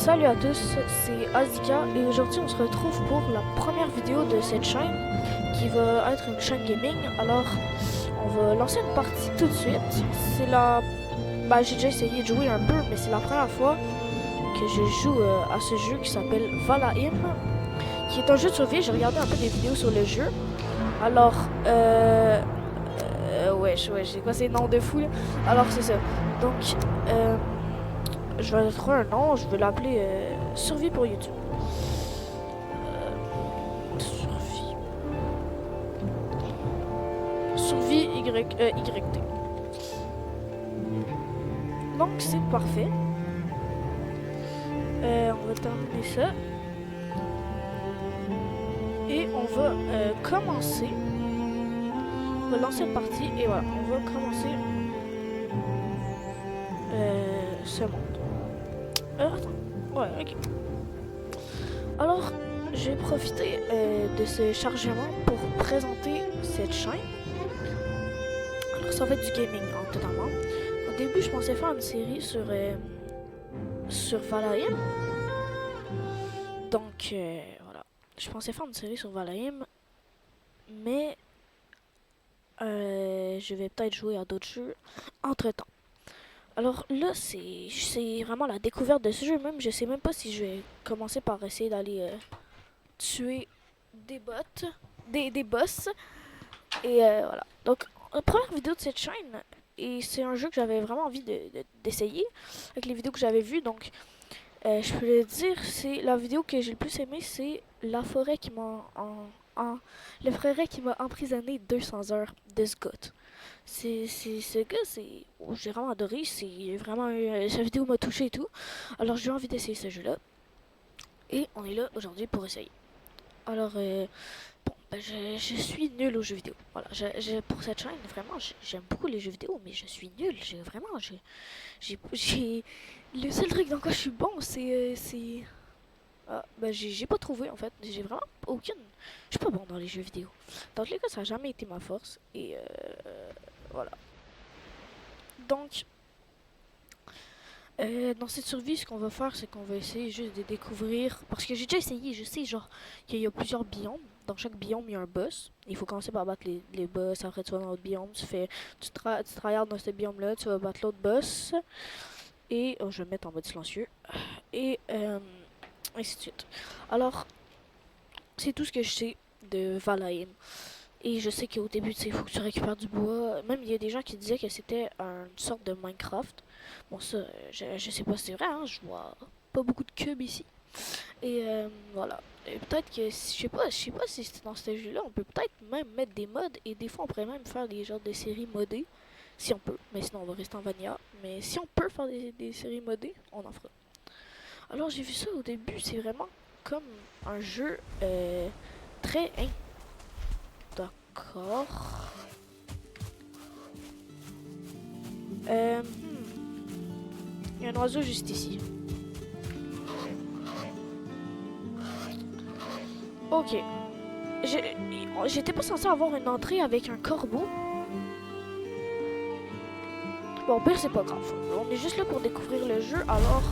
Salut à tous, c'est Azika et aujourd'hui on se retrouve pour la première vidéo de cette chaîne qui va être une chaîne gaming. Alors on va lancer une partie tout de suite. C'est la... j'ai déjà essayé de jouer un peu mais c'est la première fois que je joue à ce jeu qui s'appelle Valheim, qui est un jeu de survie. J'ai regardé un peu des vidéos sur le jeu. Alors ouais, j'ai quoi ces noms de fou là. Alors c'est ça. Donc je vais trouver un nom, je vais l'appeler Survie pour YouTube. Survie. Survie YT. Donc c'est parfait. On va terminer ça. Et on va commencer. On va lancer une partie et voilà, on va commencer ce monde. Attends. Ouais, ok. Alors, j'ai profité de ce chargement pour présenter cette chaîne. Alors, ça va être du gaming, totalement. Au début, je pensais faire une série sur Valheim. Donc, voilà. Je pensais faire une série sur Valheim. Mais, je vais peut-être jouer à d'autres jeux entre-temps. Alors là, c'est vraiment la découverte de ce jeu. Même, je sais même pas si je vais commencer par essayer d'aller tuer des bots, des boss. Et voilà. Donc, la première vidéo de cette chaîne, et c'est un jeu que j'avais vraiment envie d'essayer avec les vidéos que j'avais vues. Donc, je peux le dire, c'est la vidéo que j'ai le plus aimée, c'est la forêt qui m'a le forêt qui m'a emprisonné 200 heures de ce gars. Ce gars, j'ai vraiment adoré. C'est vraiment sa vidéo m'a touché et tout. Alors j'ai envie d'essayer ce jeu-là. Et on est là aujourd'hui pour essayer. Alors je suis nul aux jeux vidéo. Voilà, pour cette chaîne, vraiment, j'aime beaucoup les jeux vidéo, mais je suis nul. J'ai le seul truc dans quoi je suis bon, c'est j'ai pas trouvé en fait. J'ai vraiment aucune. Je suis pas bon dans les jeux vidéo. Dans tous les cas, ça a jamais été ma force. Et voilà. Donc, dans cette survie, ce qu'on va faire, c'est qu'on va essayer juste de découvrir. Parce que j'ai déjà essayé, je sais, genre, qu'il y a plusieurs biomes. Dans chaque biome, il y a un boss. Il faut commencer par battre les boss. Après, tu vas dans l'autre biome. Tu tryhards dans ce biome-là. Tu vas battre l'autre boss. Et je vais me mettre en mode silencieux. Et ainsi de suite. Alors, c'est tout ce que je sais de Valheim. Et je sais qu'au début, il faut que tu récupères du bois. Même, il y a des gens qui disaient que c'était une sorte de Minecraft. Bon, ça, je sais pas si c'est vrai, hein. Je vois pas beaucoup de cubes ici. Et voilà. Et peut-être que, je sais pas si c'est dans ce jeu-là, on peut peut-être même mettre des mods. Et des fois, on pourrait même faire des genres de séries modées. Si on peut. Mais sinon, on va rester en vanilla. Mais si on peut faire des séries modées, on en fera. Alors, j'ai vu ça au début. C'est vraiment comme un jeu très... D'accord. Il y a un oiseau juste ici. Ok. J'étais pas censé avoir une entrée avec un corbeau. Bon, au pire, c'est pas grave. On est juste là pour découvrir le jeu. Alors,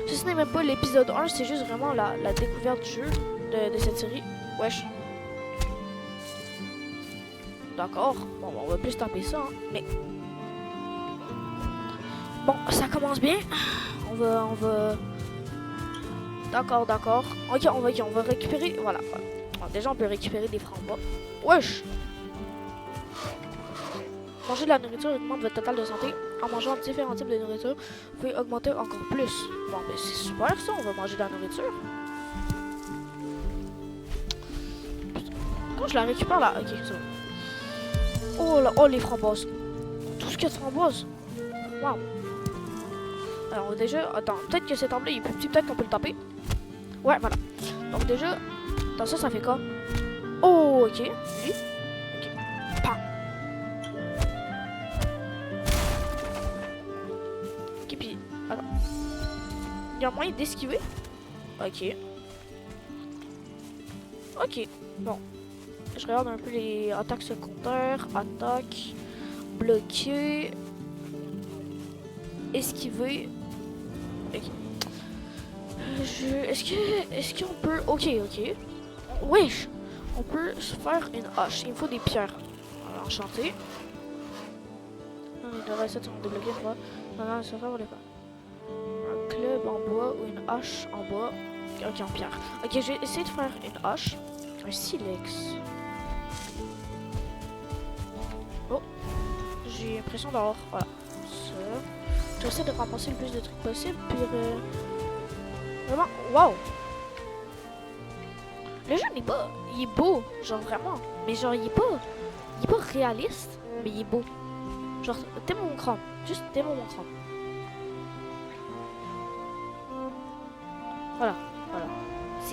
ce n'est même pas l'épisode 1, c'est juste vraiment la découverte du jeu de cette série. Wesh. D'accord. Bon, on va plus taper ça, hein. Mais... Bon, ça commence bien. On va... D'accord. Ok, on va récupérer... Voilà. Bon, déjà, on peut récupérer des framboises. Wesh! Manger de la nourriture augmente votre total de santé. En mangeant différents types de nourriture, vous pouvez augmenter encore plus. Bon, ben c'est super ça, on va manger de la nourriture. Quand je la récupère là... Ok, ça va. Oh là, oh les framboises. Tout ce qu'il y a de framboises. Waouh. Alors déjà, attends, peut-être que cet arbre-là il est plus petit, peut-être qu'on peut le taper. Ouais, voilà. Donc déjà, dans ça fait quoi? Oh, ok. Lui. Ok. Pam. Ok, puis, attends. Il y a moyen d'esquiver? Ok. Ok, bon. Je regarde un peu les attaques secondaires. Attaque. Bloquer. Esquiver. Ok. Est-ce qu'on peut... Ok. Wesh! On peut se faire une hache. Il me faut des pierres. Alors, enchanté. Non, il devrait ça, on débloquer une fois. Non, ça va, on les faire. Un club en bois ou une hache en bois. Ok, en pierre. Ok, je vais essayer de faire une hache. Un silex. Oh! J'ai l'impression d'avoir... Voilà. Ça. J'essaie de ramasser le plus de trucs possible. Puis... Vraiment, waouh! Le jeu n'est pas... Il est beau, genre vraiment. Mais genre, il est pas réaliste, mais il est beau. Genre, t'aimes mon crâne. Juste, t'aimes mon crâne. Voilà.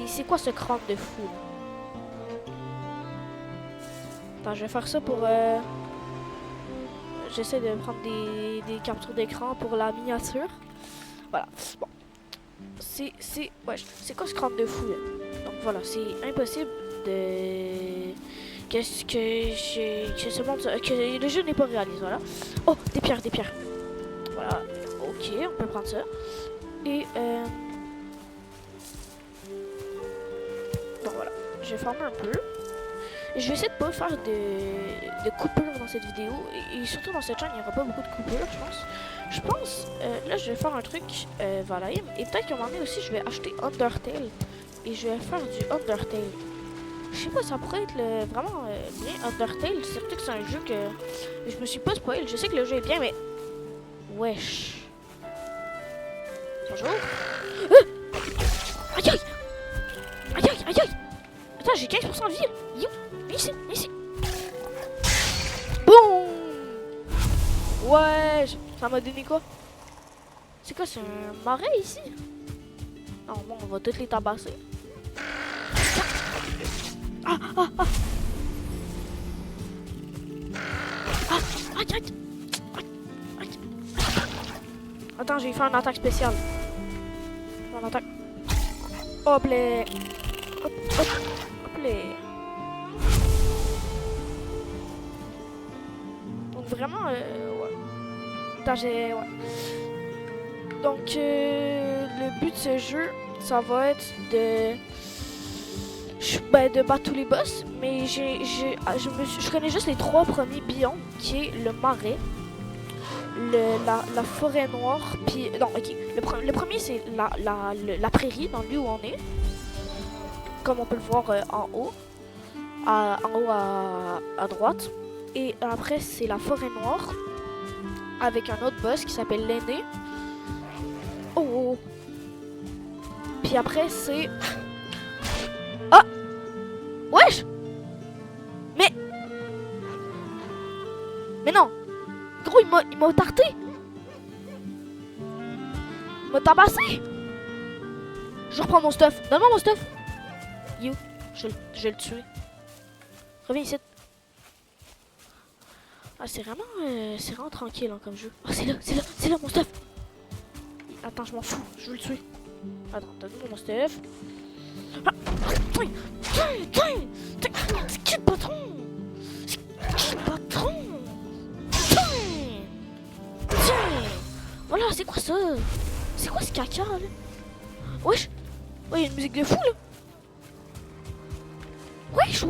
C'est quoi ce crâne de fou, là? Attends, je vais faire ça pour... J'essaie de prendre des captures d'écran pour la miniature. Voilà. Bon. Ouais, c'est quoi ce crâne de fou, là? Donc voilà, c'est impossible de... Que ce monde... Que le jeu n'est pas réaliste, voilà. Oh, des pierres. Voilà. Ok, on peut prendre ça. Et bon, voilà. Je vais farmer un peu. Je vais essayer de pas faire de coupures dans cette vidéo. Et surtout dans cette chaîne, il n'y aura pas beaucoup de coupures, je pense. Je pense, là, je vais faire un truc Valheim. Et peut-être qu'à un moment donné aussi, je vais acheter Undertale. Et je vais faire du Undertale. Je sais pas, ça pourrait être vraiment bien Undertale. Surtout que c'est un jeu que je me suis pas spoil. Je sais que le jeu est bien, mais... Wesh. Bonjour. Aïe aïe. Attends, j'ai 15% de vie. Yo, viens ici. Boum. Wesh. Ça m'a donné quoi? C'est quoi, c'est un marais ici? Non, bon, on va toutes les tabasser. Aïe. Attends, je vais faire une attaque spéciale. Une attaque. Hop là. Hop là. Donc vraiment, ouais. Attends, ouais. Donc, le but de ce jeu, ça va être de battre tous les boss, mais je connais juste les 3 premiers biomes, qui est le marais, la forêt noire, puis non, ok, le premier c'est la prairie, dans le lieu où on est, comme on peut le voir en haut, à droite, et après c'est la forêt noire, avec un autre boss qui s'appelle l'aîné. Oh! Puis après c'est... Ah! Wesh! Mais non! Gros, il m'a tarté! Il m'a tabassé! Je reprends mon stuff. Donne-moi mon stuff! You, je vais le tuer. Reviens ici. Ah, c'est vraiment tranquille hein, comme jeu. Ah, c'est là mon stuff! Attends, je m'en fous, je veux le tuer. Attends, donne-moi mon stuff. Ah, c'est qui le patron? C'est qui le patron? Voilà, c'est quoi ça? C'est quoi ce caca là? Wesh! Ouais, il y a une musique de fou là! Wesh!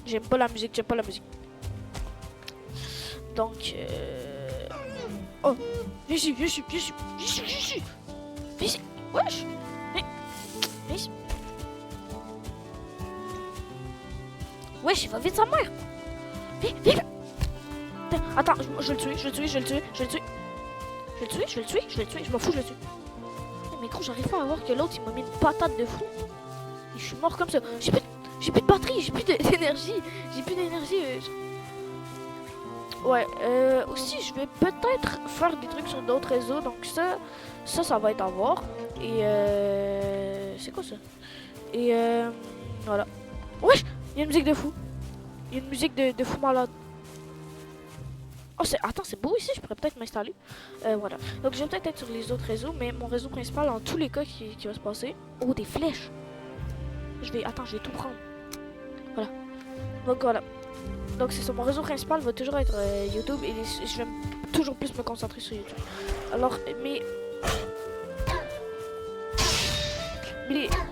J'aime pas la musique. Donc, oh! Viens ici! Viens ici! Wesh! Viens ici! Wesh, il va vite sa mère! Viens! Attends, je vais le tuer! Je m'en fous, je le tue! Mais gros, j'arrive pas à voir que l'autre il m'a mis une patate de fou! Et je suis mort comme ça! J'ai plus de batterie, j'ai plus d'énergie! Ouais, aussi je vais peut-être faire des trucs sur d'autres réseaux, donc ça va être à voir. Et c'est quoi ça? Et voilà. Wesh! Il y a une musique de fou. Il y a une musique de fou malade. Oh, attends, c'est beau ici, je pourrais peut-être m'installer. Voilà. Donc je vais peut-être être sur les autres réseaux, mais mon réseau principal, en tous les cas, qui va se passer. Oh, des flèches! Attends, je vais tout prendre. Voilà. Donc voilà. Donc c'est ça, mon réseau principal va toujours être YouTube et je vais toujours plus me concentrer sur YouTube. Alors, mais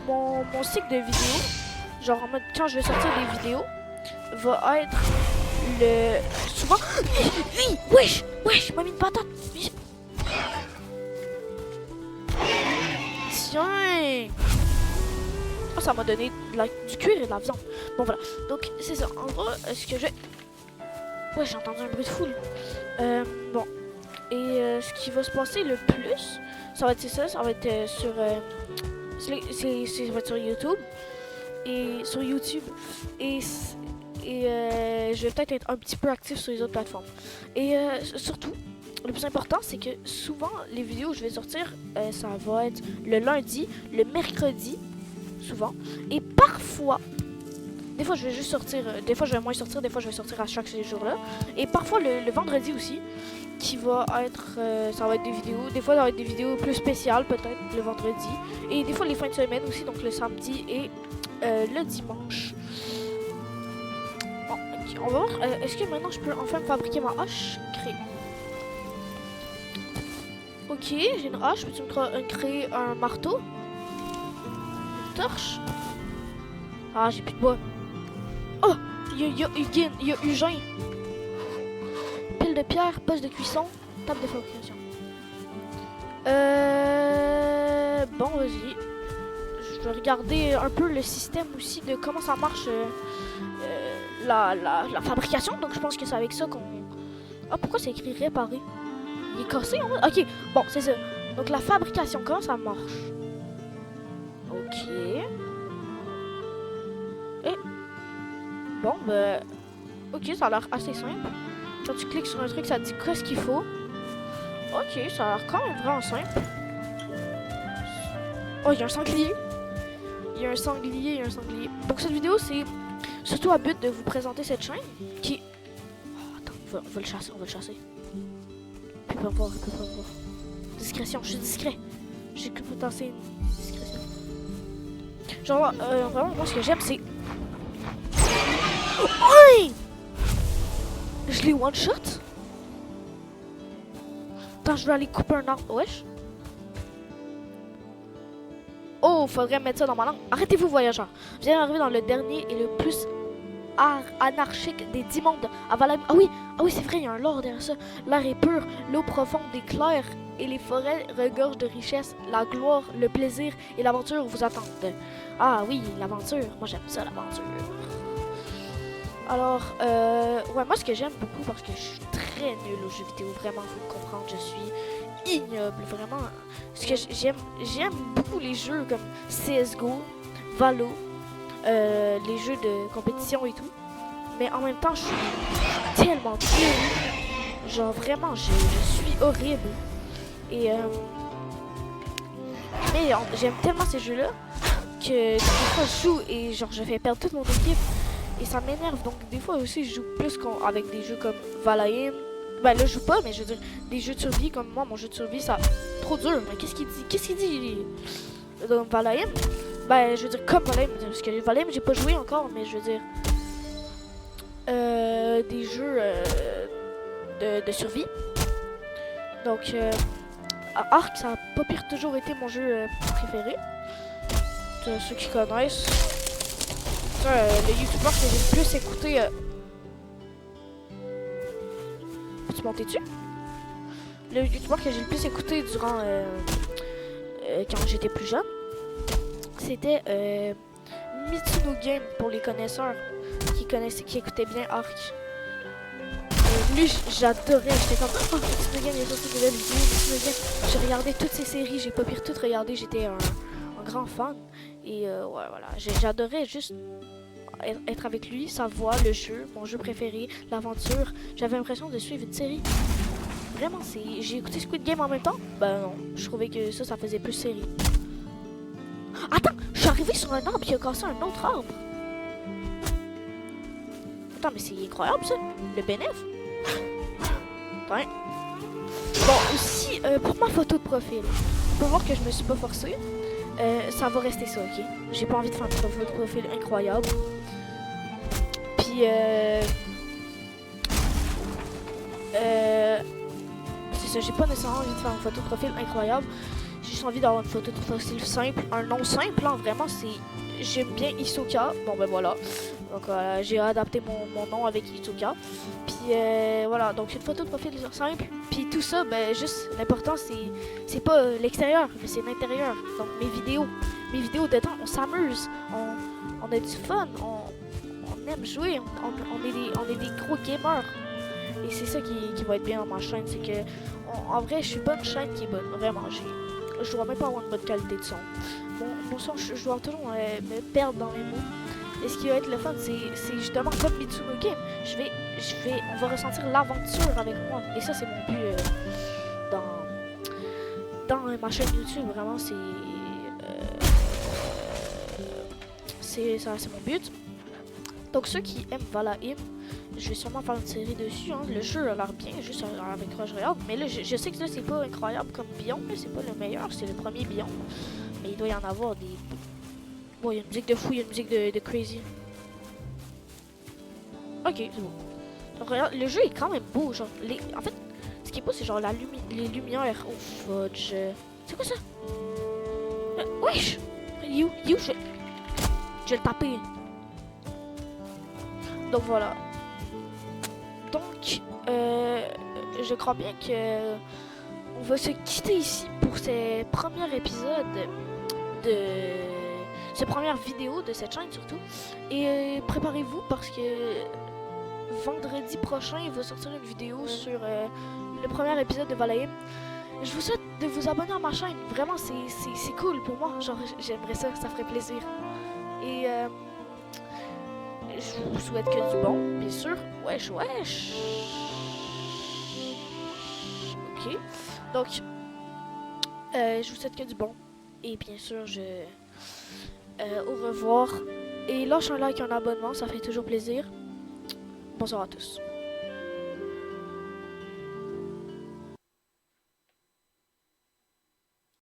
mon cycle de vidéos, genre en mode quand je vais sortir des vidéos, va être le souvent. Oui, wesh, m'a mis une patate. Tiens. Oh, ça m'a donné du cuir et de la viande. Bon voilà, donc c'est ça. En gros, ce que je... Ouais, j'ai entendu un bruit de foule. Bon. Et ce qui va se passer le plus, ça va être ça va être sur... ça va être sur YouTube. Et sur YouTube. Et je vais peut-être être un petit peu actif sur les autres plateformes. Et surtout, le plus important, c'est que souvent, les vidéos que je vais sortir, ça va être le lundi, le mercredi, souvent. Et parfois, des fois je vais juste sortir, des fois je vais moins sortir, des fois je vais sortir à chaque jour-là. Et parfois le vendredi aussi, qui va être, ça va être des vidéos. Des fois ça va être des vidéos plus spéciales peut-être le vendredi. Et des fois les fins de semaine aussi, donc le samedi et le dimanche. Bon, okay, on va voir, est-ce que maintenant je peux enfin fabriquer ma hache créée? Ok, j'ai une hache, peux-tu me créer un marteau? Une torche? Ah, j'ai plus de bois. Oh! Il y a Eugène. Pile de pierre, poste de cuisson, table de fabrication. Bon, vas-y. Je vais regarder un peu le système aussi de comment ça marche la fabrication. Donc, je pense que c'est avec ça qu'on... Ah, pourquoi c'est écrit réparer? Il est cassé en mode... Ok, bon, c'est ça. Donc, la fabrication, comment ça marche? Ok. Et... Bon, ben... Ok, ça a l'air assez simple. Quand tu cliques sur un truc, ça te dit qu'est-ce qu'il faut. Ok, ça a l'air quand même vraiment simple. Oh, il y a un sanglier. Il y a un sanglier. Donc, cette vidéo, c'est surtout à but de vous présenter cette chaîne qui... Oh, attends, on va le chasser, Il peut pas voir. Discrétion, je suis discret. J'ai que potentiel une discrétion. Genre, vraiment, moi, ce que j'aime, c'est... Oui! Je l'ai one-shot? Attends, je vais aller couper un arbre. Wesh. Oh, faudrait mettre ça dans ma langue. Arrêtez-vous, voyageurs. Vous allez arriver dans le dernier et le plus anarchique des 10 mondes. Ah oui, c'est vrai, il y a un lore derrière ça. L'air est pur, l'eau profonde est claire et les forêts regorgent de richesse. La gloire, le plaisir et l'aventure vous attendent. Ah oui, l'aventure. Moi, j'aime ça, l'aventure. Alors, ouais, moi, ce que j'aime beaucoup, parce que je suis très nulle aux jeux vidéo, vraiment, vous le comprendre, je suis ignoble, vraiment. Ce que j'aime beaucoup les jeux comme CSGO, Valo, les jeux de compétition et tout. Mais en même temps, je suis tellement nulle. Genre, vraiment, je suis horrible. Et, mais j'aime tellement ces jeux-là que des fois, je joue et genre, je fais perdre toute mon équipe. Et ça m'énerve, donc des fois aussi je joue plus avec des jeux comme Valheim. Ben là je joue pas, mais je veux dire, des jeux de survie comme moi, mon jeu de survie, ça trop dur. Mais qu'est-ce qu'il dit dans Valheim? Ben je veux dire comme Valheim, parce que Valheim j'ai pas joué encore, mais je veux dire des jeux de survie. Donc Ark, ça a pas pire toujours été mon jeu préféré. Ceux qui connaissent. Le youtubeur que j'ai le plus écouté... Peux-tu monter dessus? Le youtubeur que j'ai le plus écouté durant... quand j'étais plus jeune, c'était Mitsuno Game pour les connaisseurs qui écoutaient bien Ark. Lui, j'adorais, j'étais comme oh, Mitsuno Game, il a sorti de nouvelles vidéos, Mitsuno Game. J'ai regardé toutes ses séries, j'ai pas pire toutes regardé, j'étais un grand fan. Et ouais, voilà, j'adorais juste être avec lui, sa voix, le jeu, mon jeu préféré, l'aventure. J'avais l'impression de suivre une série. Vraiment, j'ai écouté Squid Game en même temps? Ben non, je trouvais que ça faisait plus série. Attends, je suis arrivé sur un arbre qui a cassé un autre arbre. Attends, mais c'est incroyable ça, le bénéf. Ouais. Bon, aussi, pour ma photo de profil, on peut voir que je me suis pas forcée. Ça va rester ça, ok? J'ai pas envie de faire une photo de profil incroyable. Puis, c'est ça, j'ai pas nécessairement envie de faire une photo de profil incroyable. juste envie d'avoir une photo de profil simple, un nom simple, hein, vraiment, c'est... J'aime bien Hisoka, bon ben voilà. Donc j'ai adapté mon nom avec Hisoka. Puis voilà, donc une photo de profil simple. Puis tout ça, ben juste, l'important c'est pas l'extérieur, mais c'est l'intérieur. Donc mes vidéos dedans, on s'amuse, on a du fun, on aime jouer, on est des gros gamers. Et c'est ça qui va être bien dans ma chaîne, c'est que en vrai, je suis pas une chaîne qui est bonne, vraiment. Je dois même pas avoir une bonne qualité de son. Mon son, je dois toujours me perdre dans les mots. Et ce qui va être le fun, c'est justement comme Mitsuno Game. On va ressentir l'aventure avec moi. Et ça, c'est mon but dans ma chaîne YouTube. Vraiment, c'est mon but. Donc ceux qui aiment Valheim, je vais sûrement faire une série dessus. Hein. Le jeu a l'air bien, juste avec quoi je regarde. Mais là, je sais que là, c'est pas incroyable comme biome. C'est pas le meilleur, c'est le premier biome. Mais il doit y en avoir des... Bon, il y a une musique de fou, il y a une musique de crazy. Ok, c'est bon. Donc regarde, le jeu est quand même beau. Genre, en fait, ce qui est beau, c'est genre les lumières. Oh fudge. C'est quoi ça? Wesh! Je vais le taper. Donc voilà. Donc, je crois bien que on va se quitter ici pour ce premier épisode de cette première vidéo de cette chaîne surtout. Et préparez-vous parce que vendredi prochain, il va sortir une vidéo sur le premier épisode de Valheim. Je vous souhaite de vous abonner à ma chaîne. Vraiment, c'est cool pour moi. Genre, j'aimerais ça, ça ferait plaisir. Et je vous souhaite que du bon, bien sûr. Wesh. Ok. Donc, je vous souhaite que du bon. Et bien sûr, au revoir. Et lâche un like, un abonnement, ça fait toujours plaisir. Bonsoir à tous.